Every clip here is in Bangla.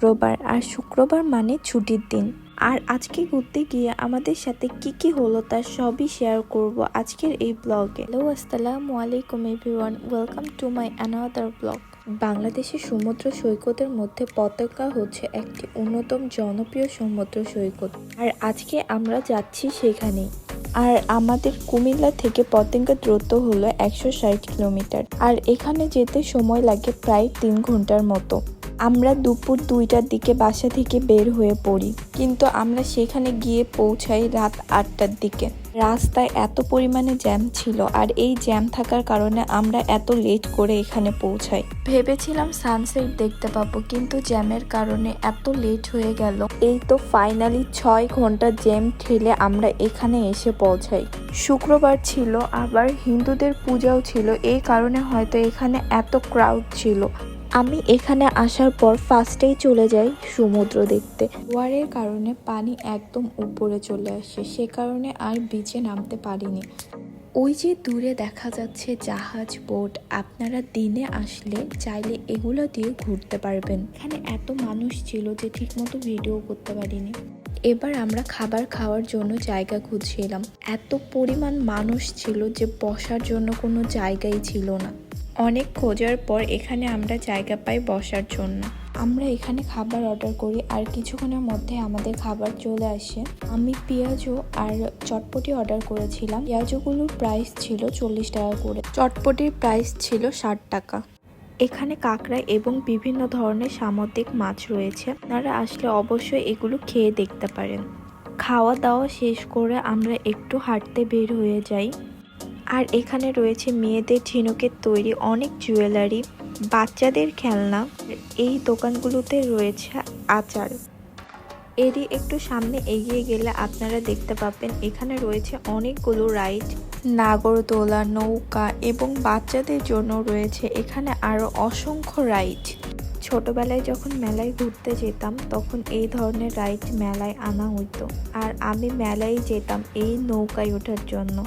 শুক্রবার, আর শুক্রবার মানে ছুটির দিন। আর আজকে ঘুরতে গিয়ে আমাদের সাথে কি হলো তার সবই শেয়ার করব আজকের এই ব্লগে। হ্যালো, আসসালামু আলাইকুম everyone, welcome to my another blog. বাংলাদেশের সমুদ্র সৈকতের মধ্যে পতেঙ্গা হচ্ছে একটি অন্যতম জনপ্রিয় সমুদ্র সৈকত, আর আজকে আমরা যাচ্ছি সেখানে। আর আমাদের কুমিল্লা থেকে পতেঙ্গা দূরত্ব হলো 160 কিলোমিটার, আর এখানে যেতে সময় লাগে প্রায় 3 ঘন্টার মতো। আমরা দুপুর 2টার দিকে বাসা থেকে বের হয়ে পড়ি, কিন্তু আমরা সেখানে গিয়ে পৌঁছাই রাত 8টার দিকে। রাস্তায় এত পরিমাণে জ্যাম ছিল, আর এই জ্যাম থাকার কারণে আমরা এত লেট করে এখানে পৌঁছাই। ভেবেছিলাম সানসেট দেখতে পাবো, কিন্তু জ্যামের কারণে এত লেট হয়ে গেল। এই তো ফাইনালি 6 ঘন্টা জ্যাম ঠেলে আমরা এখানে এসে পৌঁছাই। শুক্রবার ছিল, আবার হিন্দুদের পূজাও ছিল, এই কারণে হয়তো এখানে এত ক্রাউড ছিল। আমি এখানে আসার পর ফার্স্টেই চলে যাই সমুদ্র দেখতে। জোয়ারের কারণে পানি একদম উপরে চলে আসে, সে কারণে আর বিচে নামতে পারিনি। ওই যে দূরে দেখা যাচ্ছে জাহাজ, বোট, আপনারা দিনে আসলে চাইলে এগুলো দিয়ে ঘুরতে পারবেন। এখানে এত মানুষ ছিল যে ঠিকমতো ভিডিও করতে পারিনি। এবার আমরা খাবার খাওয়ার জন্য জায়গা খুঁজছিলাম। এত পরিমাণ মানুষ ছিল যে বসার জন্য কোনো জায়গাই ছিল না। অনেক খোঁজার পর এখানে আমরা জায়গা পাই বসার জন্য। আমরা এখানে খাবার অর্ডার করি, আর কিছুক্ষণের মধ্যে আমাদের খাবার চলে আসে। আমি পেঁয়াজু আর চটপটি অর্ডার করেছিলাম। পেঁয়াজুগুলোর প্রাইস ছিল 40 টাকা করে, চটপটির প্রাইস ছিল 60 টাকা। এখানে কাঁকড়া এবং বিভিন্ন ধরনের সামুদ্রিক মাছ রয়েছে, আপনারা আসলে অবশ্যই এগুলো খেয়ে দেখতে পারেন। খাওয়া দাওয়া শেষ করে আমরা একটু হাঁটতে বের হয়ে যাই। আর এখানে রয়েছে মেয়েদের ঝিনুকের তৈরি অনেক জুয়েলারি, বাচ্চাদের খেলনা। এই দোকানগুলোতে রয়েছে আচার। এরই একটু সামনে এগিয়ে গেলে আপনারা দেখতে পাবেন এখানে রয়েছে অনেকগুলো রাইড, নাগরদোলা, নৌকা, এবং বাচ্চাদের জন্য রয়েছে এখানে আরও অসংখ্য রাইড। ছোটবেলায় যখন মেলায় ঘুরতে যেতাম তখন এই ধরনের রাইড মেলায় আনা হইতো, আর আমি মেলায় যেতাম এই নৌকায় ওঠার জন্য।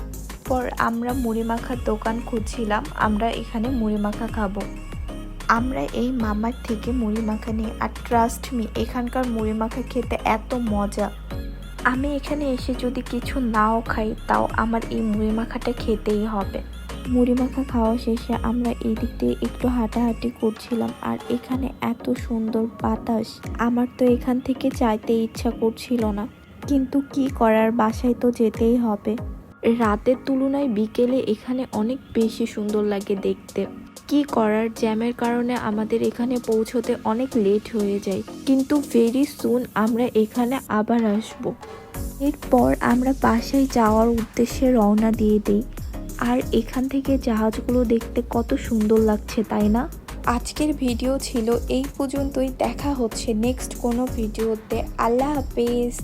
পর আমরা মুড়ি মাখার দোকান খুঁজছিলাম, আমরা এখানে মুড়ি মাখা খাবো। আমরা এই মামার থেকে মুড়ি মাখা নিই, আর ট্রাস্ট মি এখানকার মুড়ি মাখা খেতে এত মজা। আমি এখানে এসে যদি কিছু নাও খাই তাও আমার এই মুড়ি মাখাটা খেতেই হবে। মুড়ি মাখা খাওয়া শেষে আমরা এদিক দিয়ে একটু হাঁটাহাঁটি করছিলাম, আর এখানে এত সুন্দর বাতাস, আমার তো এখান থেকে যাইতে ইচ্ছা করছিল না, কিন্তু কি করার, বাসায় তো যেতেই হবে। রাতের তুলনায় বিকেলে এখানে অনেক বেশি সুন্দর লাগে দেখতে। কি করার, জ্যামের কারণে আমাদের এখানে পৌঁছতে অনেক লেট হয়ে যায়, কিন্তু ভেরি সুন আমরা এখানে আবার আসব। এরপর আমরা বাসায় যাওয়ার উদ্দেশ্যে রওনা দিয়ে দিই। আর এখান থেকে জাহাজগুলো দেখতে কত সুন্দর লাগছে, তাই না? আজকের ভিডিও ছিল এই পর্যন্তই। দেখা হচ্ছে নেক্সট কোনো ভিডিওতে। আল্লাহ হাফেজ।